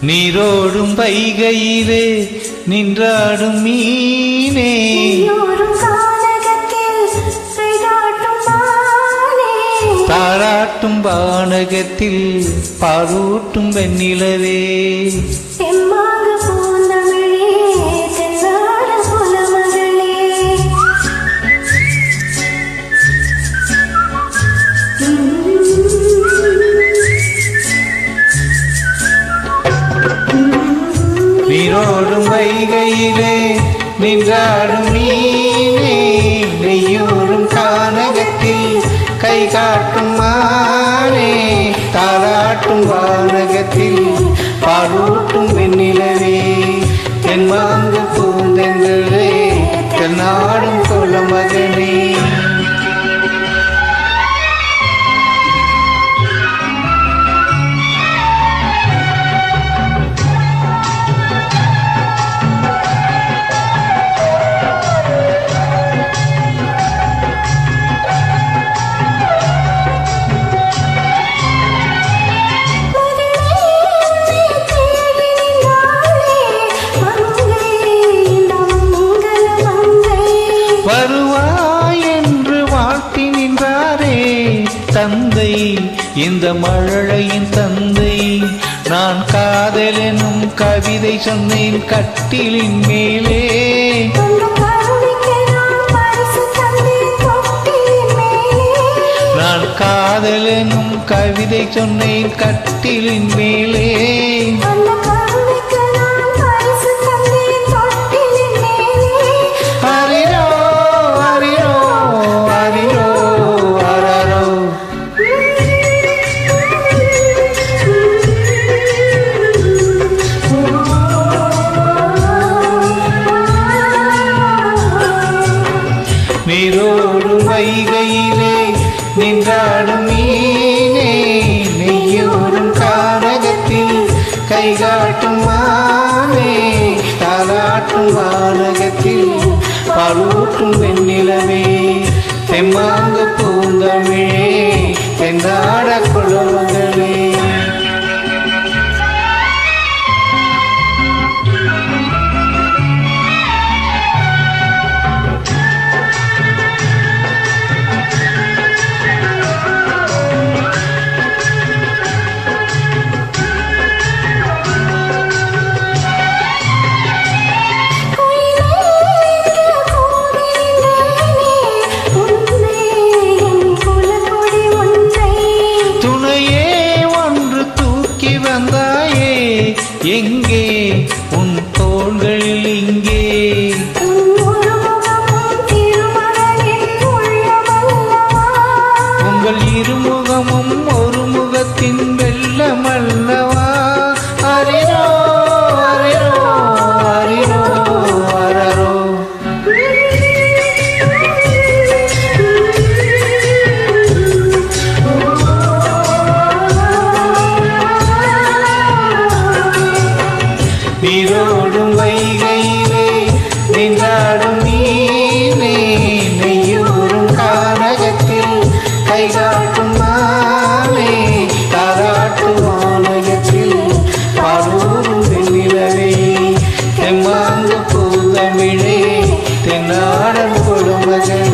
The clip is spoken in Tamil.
நீரோடும் வைகையிலே நின்றாடும் மீனே, தாராட்டும் வானகத்தில் பாலூட்டும் வெண்ணிலவே, நீரோடும் வைகையிலே நின்றாடும் மீனே, நெய்யூரும் கானகத்தில் கை காட்டும் மானே, தாராட்டும் வானகத்தில் பாலூட்டும் வெண்ணிலவே, தென்மாங்கு பூந்தென்றே தென்னாடும் குலமகனே. வருவாய் என்று வாழ்த்தி நின்றாரே தந்தை, இந்த மழலையின் தந்தை. நான் காதல் எனும் கவிதை சொன்னேன் கட்டிலின் மேலே, நான் காதல் எனும் கவிதை சொன்னேன் கட்டிலின் மேலே. நீரோடும் வைகையிலே நின்றாடும் மீனே, நெய்யூரும் கானகத்தில் கை காட்டும் மானே, தாலாட்டும் வானகத்தில் பாலூட்டும் வெண்ணிலவே, தெம்மாங்கு பூந்தமிழே தென்னாட குலமகளே. எங்கே உன் தோள்களில் இங்கே, உங்கள் இருமுகமும் ஒரு முகத்தின் வெள்ளமல்லவா. அரிரோ அரிரோ அரிரோ அரரோ. நீரோடும் வைகையிலே நின்றாடும் மீனே, நெய்யூரும் கானகத்தில் கை காட்டும் மானே, தாராட்டும் வானகத்தில் பாலூரும் வெண்ணிலவே, தெம்மாங்கு பூந்தமிழே தென்னாடன் குலமகளே.